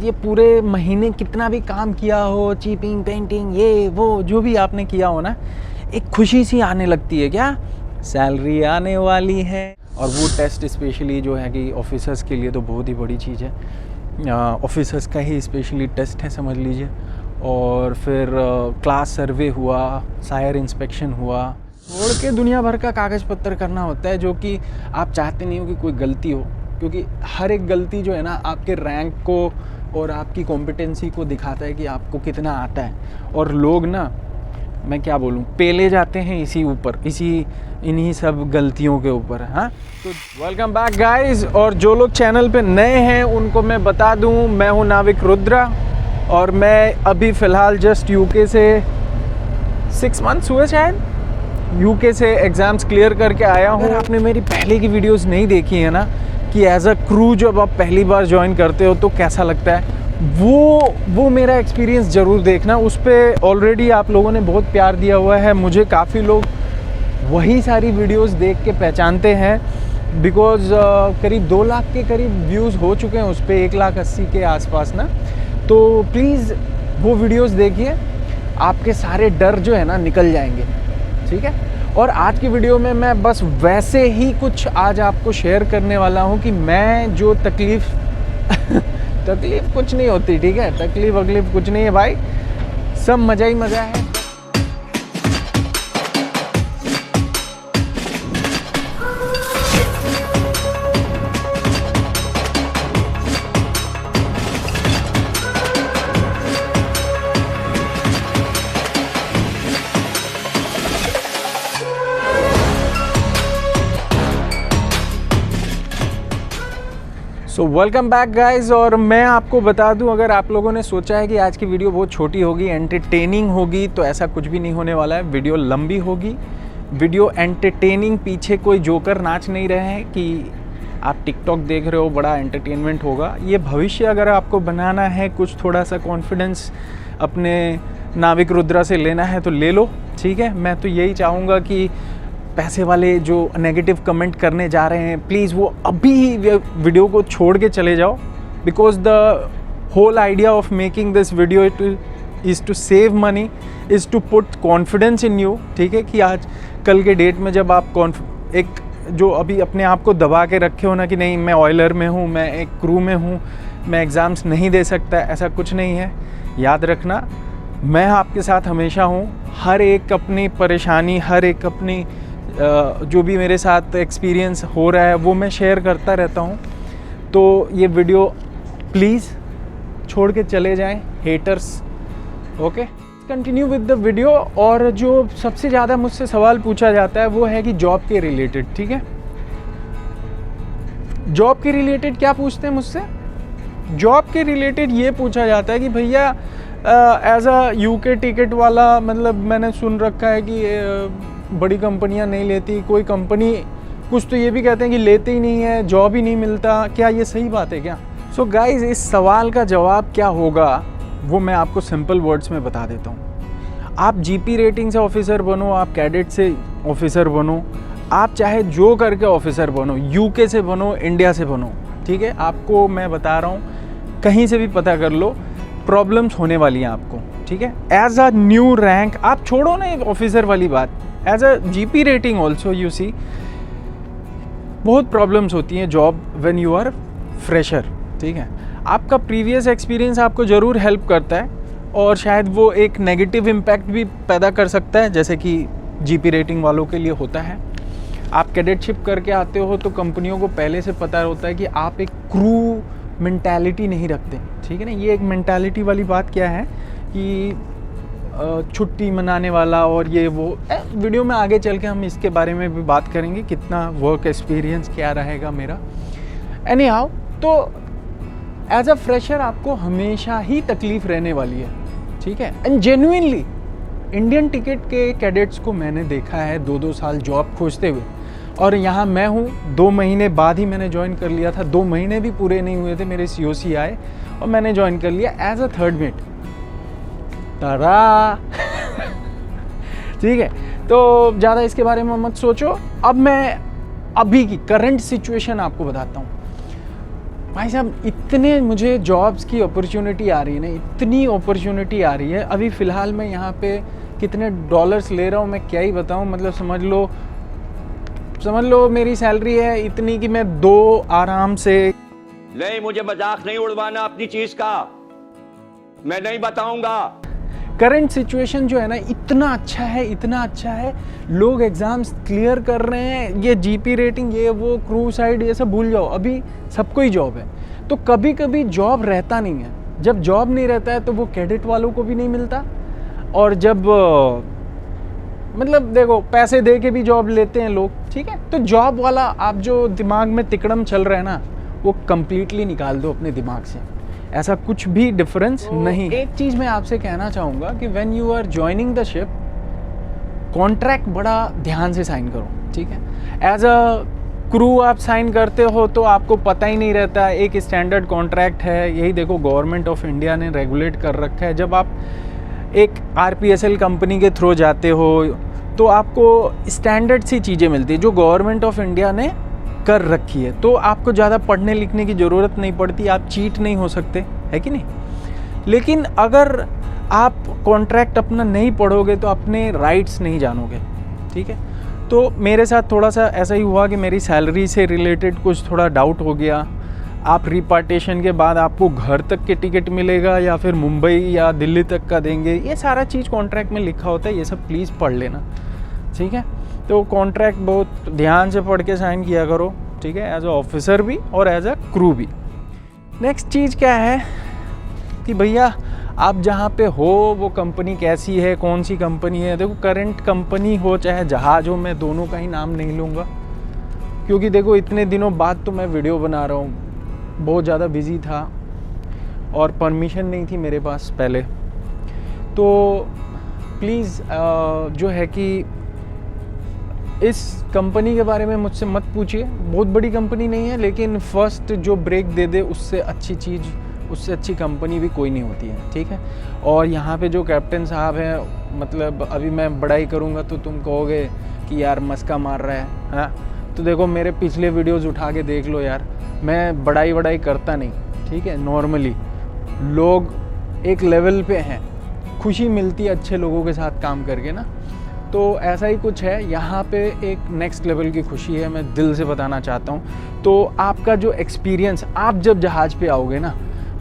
ये पूरे महीने कितना भी काम किया हो, चीपिंग, पेंटिंग, ये वो जो भी आपने किया हो ना, एक खुशी सी आने लगती है, क्या सैलरी आने वाली है। और वो टेस्ट स्पेशली जो है कि ऑफिसर्स के लिए तो बहुत ही बड़ी चीज़ है, ऑफिसर्स का ही स्पेशली टेस्ट है समझ लीजिए। और फिर क्लास सर्वे हुआ, सायर इंस्पेक्शन हुआ, छोड़ के दुनिया भर का कागज़ पत्तर करना होता है, जो कि आप चाहते नहीं हो कि कोई गलती हो, क्योंकि हर एक गलती जो है ना आपके रैंक को और आपकी कॉम्पिटेंसी को दिखाता है कि आपको कितना आता है। और लोग ना, मैं क्या बोलूँ, पेले जाते हैं इन्हीं सब गलतियों के ऊपर। हाँ, तो वेलकम बैक गाइस। और जो लोग चैनल पे नए हैं उनको मैं बता दूँ, मैं हूँ नाविक रुद्रा और मैं अभी फ़िलहाल जस्ट यूके से 6 मंथ्स हुए शायद, यूके से एग्ज़ाम्स क्लियर करके आया हूँ। अगर आपने मेरी पहले की वीडियोस नहीं देखी है ना, कि एज अ क्रू जब आप पहली बार ज्वाइन करते हो तो कैसा लगता है, वो मेरा एक्सपीरियंस ज़रूर देखना। उस पर ऑलरेडी आप लोगों ने बहुत प्यार दिया हुआ है मुझे, काफ़ी लोग वही सारी वीडियोस देख के पहचानते हैं, बिकॉज़ करीब 2 लाख के करीब व्यूज़ हो चुके हैं उस पर, 1,80,000 के आसपास ना। तो प्लीज़ वो वीडियोस देखिए, आपके सारे डर जो है ना निकल जाएंगे, ठीक है। और आज की वीडियो में मैं बस वैसे ही कुछ आज आपको शेयर करने वाला हूँ कि मैं जो तकलीफ़ तकलीफ़ कुछ नहीं होती, ठीक है, तकलीफ़ कुछ नहीं है भाई, सब मज़ा ही मज़ा है। So welcome back guys. और मैं आपको बता दूं, अगर आप लोगों ने सोचा है कि आज की वीडियो बहुत छोटी होगी, एंटरटेनिंग होगी, तो ऐसा कुछ भी नहीं होने वाला है। वीडियो लंबी होगी, वीडियो एंटरटेनिंग, पीछे कोई जोकर नाच नहीं रहे हैं कि आप टिकटॉक देख रहे हो, बड़ा एंटरटेनमेंट होगा। ये भविष्य अगर आपको बनाना है, कुछ थोड़ा सा कॉन्फिडेंस अपने नाविक रुद्रा से लेना है तो ले लो, ठीक है। मैं तो यही चाहूँगा कि पैसे वाले जो नेगेटिव कमेंट करने जा रहे हैं, प्लीज़ वो अभी ही वीडियो को छोड़ के चले जाओ, because the whole idea of making this video is to save money, is to put confidence in you, ठीक है। कि आज कल के डेट में जब आप एक जो अभी अपने आप को दबा के रखे हो ना कि नहीं मैं ऑयलर में हूँ, मैं एक क्रू में हूँ, मैं एग्ज़ाम्स नहीं दे सकता, ऐसा कुछ नहीं है। याद रखना, मैं आपके साथ हमेशा हूँ। हर एक अपनी परेशानी, हर एक अपनी जो भी मेरे साथ एक्सपीरियंस हो रहा है वो मैं शेयर करता रहता हूँ। तो ये वीडियो प्लीज़ छोड़ के चले जाएं haters, okay. Continue with the video. और जो सबसे ज़्यादा मुझसे सवाल पूछा जाता है वो है कि जॉब के रिलेटेड, ठीक है। जॉब के रिलेटेड क्या पूछते हैं मुझसे? जॉब के रिलेटेड ये पूछा जाता है कि भैया एज अ यूके टिकट वाला, मतलब मैंने सुन रखा है कि बड़ी कंपनियां नहीं लेती, कोई कंपनी कुछ तो ये भी कहते हैं कि लेते ही नहीं है, जॉब ही नहीं मिलता, क्या ये सही बात है क्या? सो गाइज, इस सवाल का जवाब क्या होगा वो मैं आपको सिंपल वर्ड्स में बता देता हूँ। आप जीपी रेटिंग से ऑफिसर बनो, आप कैडेट से ऑफिसर बनो, आप चाहे जो करके ऑफिसर बनो, यूके से बनो, इंडिया से बनो, ठीक है। आपको मैं बता रहा हूँ, कहीं से भी पता कर लो, प्रॉब्लम्स होने वाली हैं आपको, ठीक है। एज अ न्यू रैंक, आप छोड़ो ना ऑफिसर वाली बात, as a GP rating also you see बहुत प्रॉब्लम्स होती हैं job when you are fresher, ठीक है। आपका प्रीवियस एक्सपीरियंस आपको ज़रूर हेल्प करता है और शायद वो एक नेगेटिव इम्पैक्ट भी पैदा कर सकता है, जैसे कि जीपी रेटिंग वालों के लिए होता है। आप कैडेटशिप करके आते हो तो कंपनियों को पहले से पता होता है कि आप एक क्रू मेंटालिटी नहीं रखते, ठीक है ना। ये एक मेंटालिटी वाली बात क्या है कि छुट्टी मनाने वाला और ये वो, वीडियो में आगे चल के हम इसके बारे में भी बात करेंगे, कितना वर्क एक्सपीरियंस क्या रहेगा मेरा। एनी हाउ, तो एज अ फ्रेशर आपको हमेशा ही तकलीफ़ रहने वाली है, ठीक है। एंड जेन्युइनली इंडियन टिकट के कैडेट्स को मैंने देखा है 2-2 साल जॉब खोजते हुए, और यहाँ मैं हूँ 2 महीने बाद ही मैंने ज्वाइन कर लिया था। 2 महीने भी पूरे नहीं हुए थे, मेरे COC आए और मैंने ज्वाइन कर लिया एज अ थर्ड मेट। तारा ठीक है, तो ज़्यादा इसके बारे में मत सोचो। अब मैं अभी की करंट सिचुएशन आपको बताता हूँ। भाई साहब इतने मुझे जॉब्स की अपॉर्चुनिटी आ रही है ना, इतनी अपॉर्चुनिटी आ रही है। अभी फ़िलहाल मैं यहाँ पे कितने डॉलर्स ले रहा हूँ मैं क्या ही बताऊँ, मतलब समझ लो मेरी सैलरी है इतनी कि मैं 2 आराम से। नहीं, मुझे मजाक नहीं उड़वाना अपनी चीज का, मैं नहीं बताऊंगा। करंट सिचुएशन जो है ना इतना अच्छा है, इतना अच्छा है, लोग एग्ज़ाम्स क्लियर कर रहे हैं, ये जीपी रेटिंग ये वो क्रू साइड ये सब भूल जाओ, अभी सबको ही जॉब है। तो कभी कभी जॉब रहता नहीं है, जब जॉब नहीं रहता है तो वो कैडेट वालों को भी नहीं मिलता, और जब मतलब देखो पैसे दे के भी जॉब लेते हैं लोग, ठीक है। तो जॉब वाला आप जो दिमाग में तिकड़म चल रहा है ना, वो कंप्लीटली निकाल दो अपने दिमाग से, ऐसा कुछ भी डिफरेंस नहीं। एक चीज़ मैं आपसे कहना चाहूँगा कि when you are joining the ship, contract बड़ा ध्यान से साइन करो, ठीक है। एज अ क्रू आप साइन करते हो तो आपको पता ही नहीं रहता, एक स्टैंडर्ड कॉन्ट्रैक्ट है, यही देखो गवर्नमेंट ऑफ इंडिया ने रेगुलेट कर रखा है। जब आप एक RPSL कंपनी के थ्रू जाते हो तो आपको स्टैंडर्ड सी चीज़ें मिलती है जो गवर्नमेंट ऑफ इंडिया ने कर रखी है, तो आपको ज़्यादा पढ़ने लिखने की ज़रूरत नहीं पड़ती, आप चीट नहीं हो सकते, है कि नहीं। लेकिन अगर आप कॉन्ट्रैक्ट अपना नहीं पढ़ोगे तो अपने राइट्स नहीं जानोगे, ठीक है। तो मेरे साथ थोड़ा सा ऐसा ही हुआ कि मेरी सैलरी से रिलेटेड कुछ थोड़ा डाउट हो गया। आप रिपार्टेशन के बाद आपको घर तक के टिकट मिलेगा या फिर मुंबई या दिल्ली तक का देंगे, ये सारा चीज़ कॉन्ट्रैक्ट में लिखा होता है, ये सब प्लीज़ पढ़ लेना, ठीक है। तो कॉन्ट्रैक्ट बहुत ध्यान से पढ़ के साइन किया करो, ठीक है, एज अ ऑफिसर भी और एज अ क्रू भी। नेक्स्ट चीज़ क्या है कि भैया आप जहाँ पे हो वो कंपनी कैसी है, कौन सी कंपनी है। देखो करंट कंपनी हो चाहे जहाज़ हो, मैं दोनों का ही नाम नहीं लूँगा, क्योंकि देखो इतने दिनों बाद तो मैं वीडियो बना रहा हूँ, बहुत ज़्यादा बिज़ी था और परमिशन नहीं थी मेरे पास पहले। तो प्लीज़ जो है कि इस कंपनी के बारे में मुझसे मत पूछिए, बहुत बड़ी कंपनी नहीं है, लेकिन फर्स्ट जो ब्रेक दे दे उससे अच्छी चीज़, उससे अच्छी कंपनी भी कोई नहीं होती है, ठीक है। और यहाँ पे जो कैप्टन साहब हैं, मतलब अभी मैं बड़ाई करूँगा तो तुम कहोगे कि यार मस्का मार रहा है, हाँ। तो देखो मेरे पिछले वीडियोज़ उठा के देख लो यार, मैं बड़ाई करता नहीं, ठीक है। नॉर्मली लोग एक लेवल पे हैं, खुशी मिलती है अच्छे लोगों के साथ काम करके ना, तो ऐसा ही कुछ है यहाँ पे, एक नेक्स्ट लेवल की खुशी है, मैं दिल से बताना चाहता हूँ। तो आपका जो एक्सपीरियंस, आप जब जहाज़ पे आओगे ना,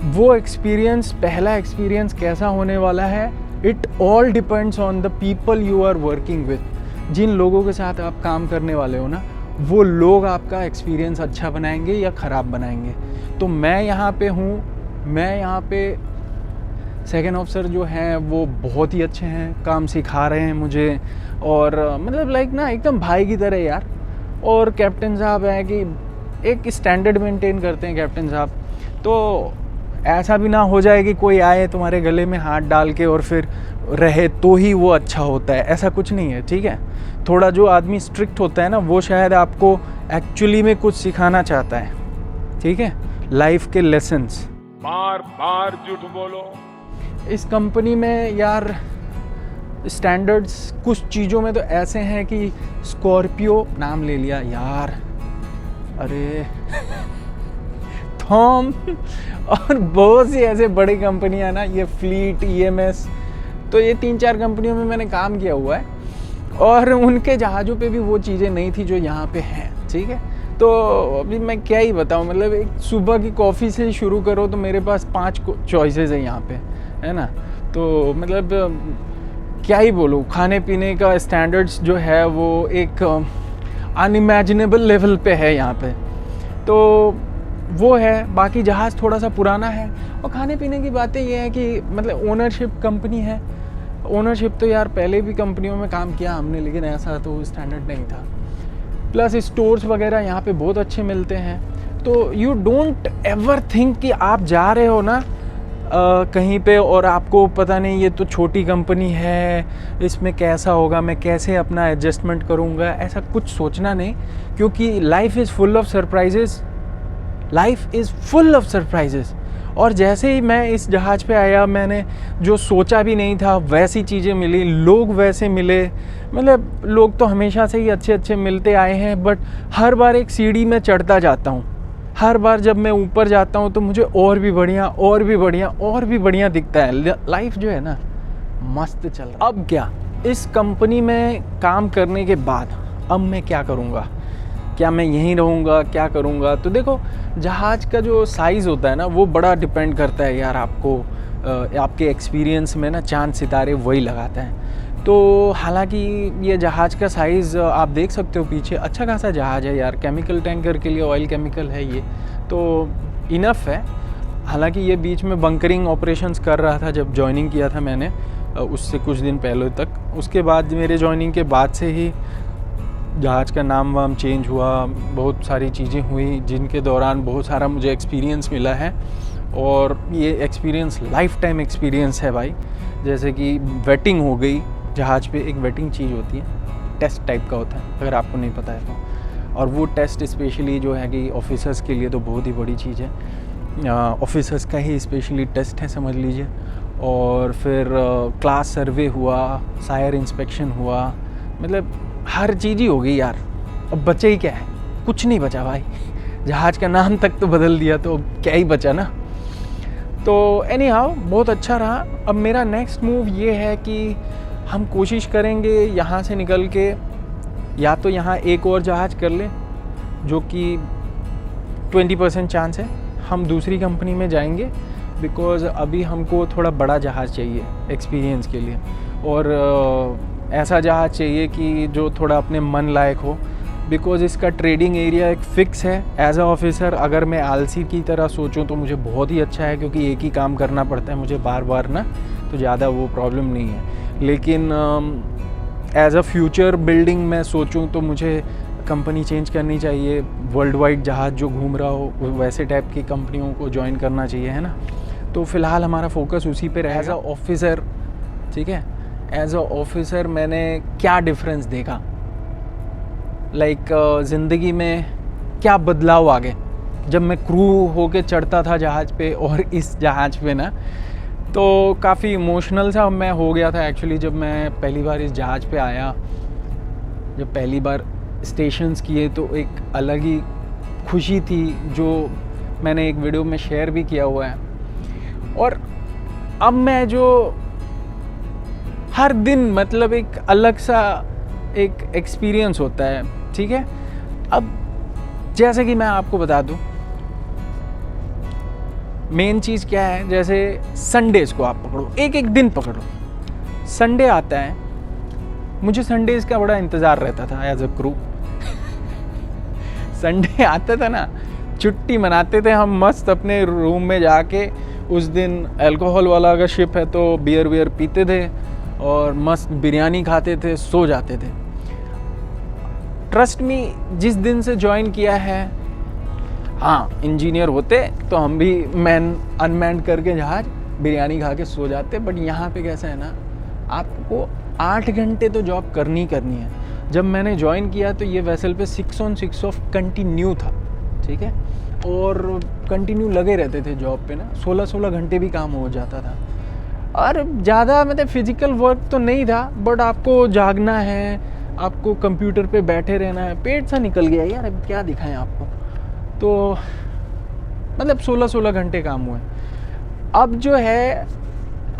वो एक्सपीरियंस, पहला एक्सपीरियंस कैसा होने वाला है, it all depends on the people you are working with. जिन लोगों के साथ आप काम करने वाले हो ना, वो लोग आपका एक्सपीरियंस अच्छा बनाएंगे या ख़राब बनाएंगे। तो मैं यहाँ पे हूँ, मैं यहाँ पे सेकेंड ऑफिसर जो हैं वो बहुत ही अच्छे हैं, काम सिखा रहे हैं मुझे, और मतलब लाइक ना एकदम भाई की तरह यार। और कैप्टन साहब हैं कि एक स्टैंडर्ड मेंटेन करते हैं कैप्टन साहब, तो ऐसा भी ना हो जाए कि कोई आए तुम्हारे गले में हाथ डाल के और फिर रहे तो ही वो अच्छा होता है, ऐसा कुछ नहीं है, ठीक है। थोड़ा जो आदमी स्ट्रिक्ट होता है ना, वो शायद आपको एक्चुअली में कुछ सिखाना चाहता है, ठीक है, लाइफ के लेसन्स। बार बार झूठ बोलो। इस कंपनी में यार स्टैंडर्ड्स कुछ चीज़ों में तो ऐसे हैं कि स्कॉर्पियो नाम ले लिया यार, अरे थॉम और बहुत सी ऐसे बड़ी कंपनियां ना, ये फ्लीट, EMS, तो ये 3-4 कंपनियों में मैंने काम किया हुआ है, और उनके जहाज़ों पे भी वो चीज़ें नहीं थी जो यहाँ पे हैं, ठीक है। तो अभी मैं क्या ही बताऊँ, मतलब एक सुबह की कॉफ़ी से शुरू करो तो मेरे पास 5 चॉइसेस हैं यहाँ पे, है ना। तो मतलब क्या ही बोलूँ, खाने पीने का स्टैंडर्ड्स जो है वो एक अनइमेजिनेबल लेवल पे है यहाँ पे, तो वो है। बाकी जहाज़ थोड़ा सा पुराना है, और खाने पीने की बातें ये है कि मतलब ओनरशिप कंपनी है, ओनरशिप तो यार पहले भी कंपनियों में काम किया हमने, लेकिन ऐसा तो स्टैंडर्ड नहीं था। प्लस स्टोर्स वगैरह यहाँ पे बहुत अच्छे मिलते हैं। तो यू डोंट एवर थिंक कि आप जा रहे हो ना कहीं पे और आपको पता नहीं ये तो छोटी कंपनी है, इसमें कैसा होगा, मैं कैसे अपना एडजस्टमेंट करूँगा, ऐसा कुछ सोचना नहीं, क्योंकि life is full of surprises, life is full of surprises. और जैसे ही मैं इस जहाज़ पे आया, मैंने जो सोचा भी नहीं था वैसी चीज़ें मिली, लोग वैसे मिले, मतलब लोग तो हमेशा से ही अच्छे अच्छे मिलते आए हैं, बट हर बार एक सीढ़ी में चढ़ता जाता हूँ, हर बार जब मैं ऊपर जाता हूँ तो मुझे और भी बढ़िया और भी बढ़िया और भी बढ़िया दिखता है। लाइफ जो है ना मस्त चल रहा है। अब क्या, इस कंपनी में काम करने के बाद अब मैं क्या करूँगा, क्या मैं यहीं रहूँगा, क्या करूँगा? तो देखो, जहाज़ का जो साइज़ होता है ना वो बड़ा डिपेंड करता है यार आपको, आपके एक्सपीरियंस में ना चांद सितारे वही लगाते हैं। तो हालांकि ये जहाज़ का साइज़ आप देख सकते हो पीछे, अच्छा खासा जहाज़ है यार, केमिकल टैंकर के लिए ऑयल केमिकल है ये, तो इनफ है। हालांकि ये बीच में बंकरिंग ऑपरेशंस कर रहा था जब ज्वाइनिंग किया था मैंने, उससे कुछ दिन पहले तक। उसके बाद मेरे ज्वाइनिंग के बाद से ही जहाज़ का नाम वाम चेंज हुआ, बहुत सारी चीज़ें हुई जिनके दौरान बहुत सारा मुझे एक्सपीरियंस मिला है। और ये एक्सपीरियंस लाइफ टाइम एक्सपीरियंस है भाई। जैसे कि वेटिंग हो गई, जहाज़ पे एक वेटिंग चीज़ होती है, टेस्ट टाइप का होता है अगर आपको नहीं पता है तो। और वो टेस्ट स्पेशली जो है कि ऑफिसर्स के लिए तो बहुत ही बड़ी चीज़ है, ऑफिसर्स का ही स्पेशली टेस्ट है समझ लीजिए। और फिर क्लास सर्वे हुआ, सायर इंस्पेक्शन हुआ, मतलब हर चीज़ ही हो गई यार। अब बचे ही क्या है, कुछ नहीं बचा भाई। जहाज़ का नाम तक तो बदल दिया तो क्या ही बचा ना। तो एनी हाउ बहुत अच्छा रहा। अब मेरा नेक्स्ट मूव ये है कि हम कोशिश करेंगे यहाँ से निकल के या तो यहाँ एक और जहाज़ कर लें, जो कि 20% चांस है हम दूसरी कंपनी में जाएंगे, बिकॉज़ अभी हमको थोड़ा बड़ा जहाज़ चाहिए एक्सपीरियंस के लिए। और ऐसा जहाज़ चाहिए कि जो थोड़ा अपने मन लायक हो, बिकॉज़ इसका ट्रेडिंग एरिया एक फ़िक्स है। एज अ ऑफिसर अगर मैं आलसी की तरह सोचूं तो मुझे बहुत ही अच्छा है, क्योंकि एक ही काम करना पड़ता है मुझे बार बार ना, तो ज़्यादा वो प्रॉब्लम नहीं है। लेकिन एज अ फ्यूचर बिल्डिंग मैं सोचूं तो मुझे कंपनी चेंज करनी चाहिए, वर्ल्ड वाइड जहाज़ जो घूम रहा हो वैसे टाइप की कंपनियों को ज्वाइन करना चाहिए, है ना। तो फ़िलहाल हमारा फोकस उसी पे रहेगा। एज अ ऑफिसर, ठीक है, एज अ ऑफिसर मैंने क्या डिफरेंस देखा, लाइक ज़िंदगी में क्या बदलाव आ गए जब मैं क्रू होके चढ़ता था जहाज़ पे और इस जहाज़ पे ना, तो काफ़ी इमोशनल सा मैं हो गया था एक्चुअली जब मैं पहली बार इस जहाज़ पे आया। जब पहली बार स्टेशंस किए तो एक अलग ही खुशी थी, जो मैंने एक वीडियो में शेयर भी किया हुआ है। और अब मैं जो हर दिन मतलब एक अलग सा एक एक्सपीरियंस होता है, ठीक है। अब जैसे कि मैं आपको बता दूं, मेन चीज़ क्या है, जैसे संडेज़ को आप पकड़ो, एक एक दिन पकड़ो। संडे आता है, मुझे संडेज़ का बड़ा इंतज़ार रहता था एज अ क्रू। संडे आता था ना, छुट्टी मनाते थे हम मस्त अपने रूम में जाके। उस दिन अल्कोहल वाला अगर शिप है तो बियर वियर पीते थे और मस्त बिरयानी खाते थे, सो जाते थे। ट्रस्ट मी, जिस दिन से ज्वाइन किया है, हाँ इंजीनियर होते तो हम भी अनमैन्ड करके जहाज बिरयानी खा के सो जाते। बट यहाँ पे कैसा है ना, आपको 8 घंटे तो जॉब करनी है। जब मैंने ज्वाइन किया तो ये वेसल पे 6 on 6 ऑफ कंटिन्यू था, ठीक है, और कंटिन्यू लगे रहते थे जॉब पे ना, 16 घंटे भी काम हो जाता था। और ज़्यादा मतलब फिजिकल वर्क तो नहीं था, बट आपको जागना है, आपको कंप्यूटर पे बैठे रहना है। पेट सा निकल गया यार, अब क्या दिखाएं आपको। तो मतलब 16 घंटे काम हुए। अब जो है,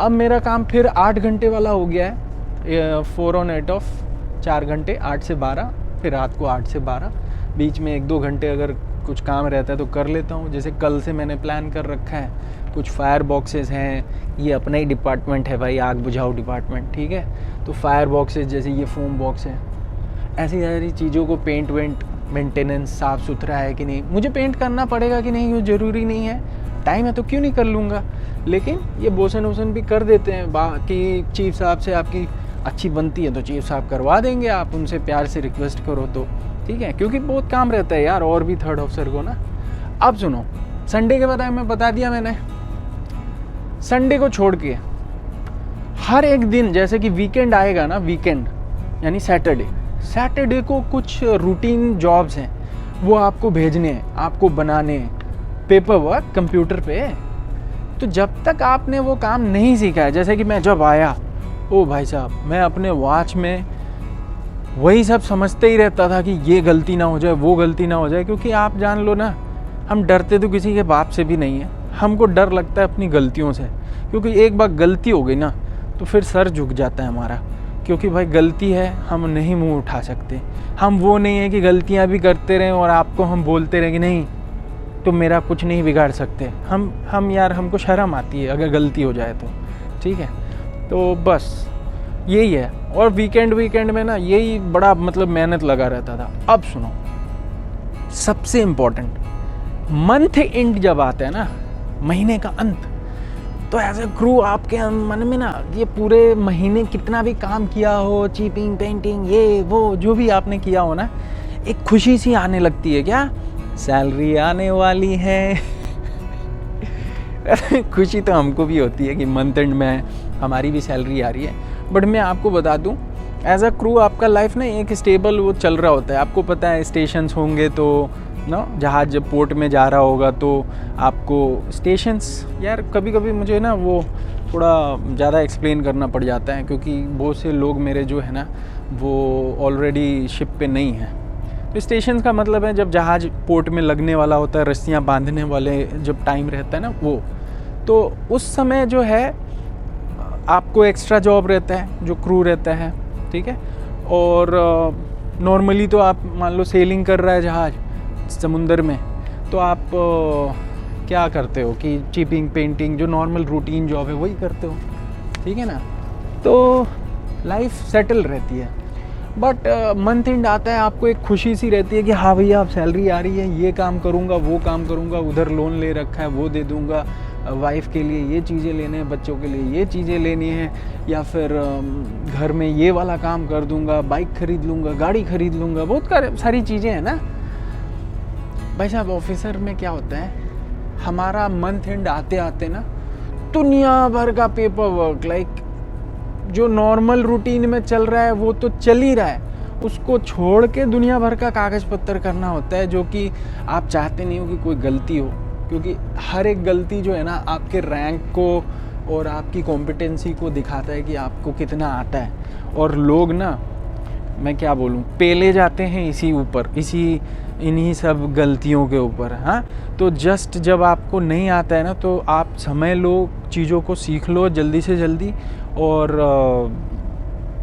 अब मेरा काम फिर 8 घंटे वाला हो गया है, 4 on 8 ऑफ 4 घंटे, 8 से 12, फिर रात को 8 से 12। बीच में 1-2 घंटे अगर कुछ काम रहता है तो कर लेता हूँ। जैसे कल से मैंने प्लान कर रखा है, कुछ फायर बॉक्सेस हैं, ये अपना ही डिपार्टमेंट है भाई, आग बुझाओ डिपार्टमेंट, ठीक है। तो फायर बॉक्सेस जैसे ये फोम बॉक्स है, ऐसी सारी चीज़ों को पेंट वेंट, मेंटेनेंस, साफ़ सुथरा है कि नहीं, मुझे पेंट करना पड़ेगा कि नहीं वो ज़रूरी नहीं है, टाइम है तो क्यों नहीं कर लूँगा। लेकिन ये बोसन वोसन भी कर देते हैं, बाकी चीफ साहब से आपकी अच्छी बनती है तो चीफ साहब करवा देंगे, आप उनसे प्यार से रिक्वेस्ट करो तो, ठीक है, क्योंकि बहुत काम रहता है यार और भी थर्ड ऑफिसर को ना। अब सुनो, संडे के बाद मैं बता दिया मैंने, संडे को छोड़ के हर एक दिन, जैसे कि वीकेंड आएगा ना, वीकेंड यानी सैटरडे को कुछ रूटीन जॉब्स हैं, वो आपको भेजने हैं, आपको बनाने हैं, पेपर वर्क कंप्यूटर पे। तो जब तक आपने वो काम नहीं सीखा है, जैसे कि मैं जब आया, ओ भाई साहब, मैं अपने वॉच में वही सब समझते ही रहता था कि ये गलती ना हो जाए, वो गलती ना हो जाए, क्योंकि आप जान लो ना, हम डरते तो किसी के बाप से भी नहीं है, हमको डर लगता है अपनी गलतियों से, क्योंकि एक बार गलती हो गई ना तो फिर सर झुक जाता है हमारा, क्योंकि भाई गलती है, हम नहीं मुंह उठा सकते। हम वो नहीं है कि गलतियां भी करते रहें और आपको हम बोलते रहें कि नहीं तो मेरा कुछ नहीं बिगाड़ सकते। हम यार हमको शर्म आती है अगर गलती हो जाए तो, ठीक है। तो बस यही है। और वीकेंड में ना यही बड़ा मतलब मेहनत लगा रहता था। अब सुनो, सबसे इम्पोर्टेंट, मंथ एंड जब आता है ना, महीने का अंत, तो एज ए क्रू आपके मन में ना ये पूरे महीने कितना भी काम किया हो, चीपिंग पेंटिंग ये वो जो भी आपने किया हो ना, एक खुशी सी आने लगती है। क्या सैलरी आने वाली है। खुशी तो हमको भी होती है कि मंथ एंड में हमारी भी सैलरी आ रही है। बट मैं आपको बता दूं, एज अ क्रू आपका लाइफ ना एक स्टेबल वो चल रहा होता है। आपको पता है स्टेशंस होंगे तो ना, जहाज जब पोर्ट में जा रहा होगा तो आपको स्टेशंस, यार कभी कभी मुझे ना वो थोड़ा ज़्यादा एक्सप्लेन करना पड़ जाता है, क्योंकि बहुत से लोग मेरे जो है ना वो ऑलरेडी शिप पे नहीं हैं। तो स्टेशंस का मतलब है जब जहाज पोर्ट में लगने वाला होता है, रस्सियाँ बांधने वाले जब टाइम रहता है ना वो, तो उस समय जो है आपको एक्स्ट्रा जॉब रहता है जो क्रू रहता है, ठीक है। और नॉर्मली तो आप मान लो सेलिंग कर रहा है जहाज समुंदर में, तो आप क्या करते हो कि चिपिंग पेंटिंग जो नॉर्मल रूटीन जॉब है वही करते हो, ठीक है ना। तो लाइफ सेटल रहती है। बट मंथ एंड आता है, आपको एक खुशी सी रहती है कि हाँ भैया अब सैलरी आ रही है, ये काम करूँगा वो काम करूँगा, उधर लोन ले रखा है वो दे दूँगा, वाइफ के लिए ये चीज़ें लेने हैं, बच्चों के लिए ये चीज़ें लेनी है, या फिर घर में ये वाला काम कर दूँगा, बाइक खरीद लूँगा, गाड़ी खरीद लूँगा, बहुत सारी चीज़ें हैं ना भाई साहब। ऑफिसर में क्या होता है, हमारा मंथ एंड आते आते ना दुनिया भर का पेपर वर्क, लाइक जो नॉर्मल रूटीन में चल रहा है वो तो चल ही रहा है, उसको छोड़ के दुनिया भर का कागज़ पत्तर करना होता है, जो कि आप चाहते नहीं हो कि कोई गलती हो, क्योंकि हर एक गलती जो है ना आपके रैंक को और आपकी कॉम्पिटेंसी को दिखाता है कि आपको कितना आता है। और लोग ना, मैं क्या बोलूँ, पेले जाते हैं इन्हीं सब गलतियों के ऊपर। हाँ, तो जस्ट जब आपको नहीं आता है ना तो आप समय लो, चीज़ों को सीख लो जल्दी से जल्दी, और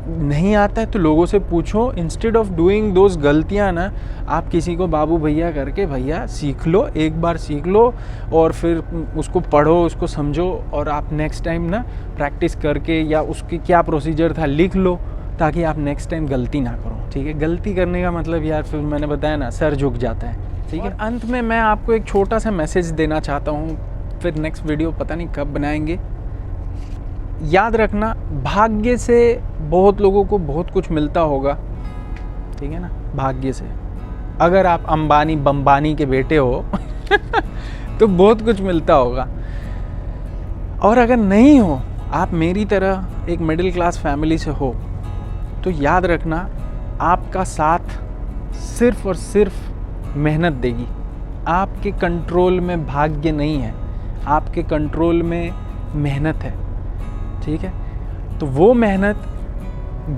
नहीं आता है तो लोगों से पूछो। इंस्टेड ऑफ डूइंग दोज गलतियाँ ना, आप किसी को बाबू भैया करके भैया सीख लो, एक बार सीख लो और फिर उसको पढ़ो, उसको समझो, और आप नेक्स्ट टाइम ना प्रैक्टिस करके या उसकी क्या प्रोसीजर था लिख लो, ताकि आप नेक्स्ट टाइम गलती ना करो, ठीक है। गलती करने का मतलब यार फिर मैंने बताया ना सर झुक जाता है, ठीक है। अंत में मैं आपको एक छोटा सा मैसेज देना चाहता हूँ, फिर नेक्स्ट वीडियो पता नहीं कब बनाएंगे। याद रखना, भाग्य से बहुत लोगों को बहुत कुछ मिलता होगा, ठीक है ना, भाग्य से। अगर आप अंबानी बम्बानी के बेटे हो तो बहुत कुछ मिलता होगा, और अगर नहीं हो, आप मेरी तरह एक मिडिल क्लास फैमिली से हो, तो याद रखना आपका साथ सिर्फ और सिर्फ मेहनत देगी। आपके कंट्रोल में भाग्य नहीं है, आपके कंट्रोल में मेहनत है, ठीक है। तो वो मेहनत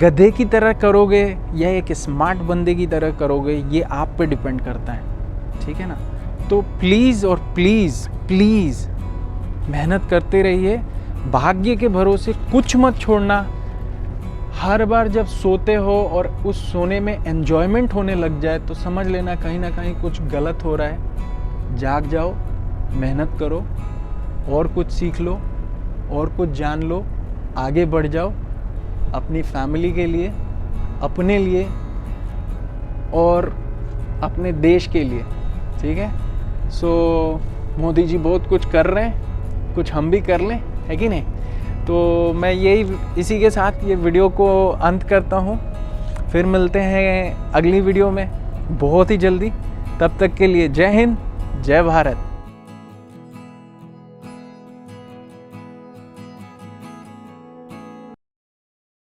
गधे की तरह करोगे या एक स्मार्ट बंदे की तरह करोगे, ये आप पे डिपेंड करता है, ठीक है ना। तो प्लीज़ और प्लीज़ प्लीज़ मेहनत करते रहिए, भाग्य के भरोसे कुछ मत छोड़ना। हर बार जब सोते हो और उस सोने में एन्जॉयमेंट होने लग जाए तो समझ लेना कहीं ना कहीं कुछ गलत हो रहा है। जाग जाओ, मेहनत करो, और कुछ सीख लो, और कुछ जान लो, आगे बढ़ जाओ अपनी फैमिली के लिए, अपने लिए और अपने देश के लिए, ठीक है। सो मोदी जी बहुत कुछ कर रहे हैं, कुछ हम भी कर लें, है कि नहीं। तो मैं इसी के साथ ये वीडियो को अंत करता हूँ। फिर मिलते हैं अगली वीडियो में बहुत ही जल्दी। तब तक के लिए जय हिंद, जय भारत।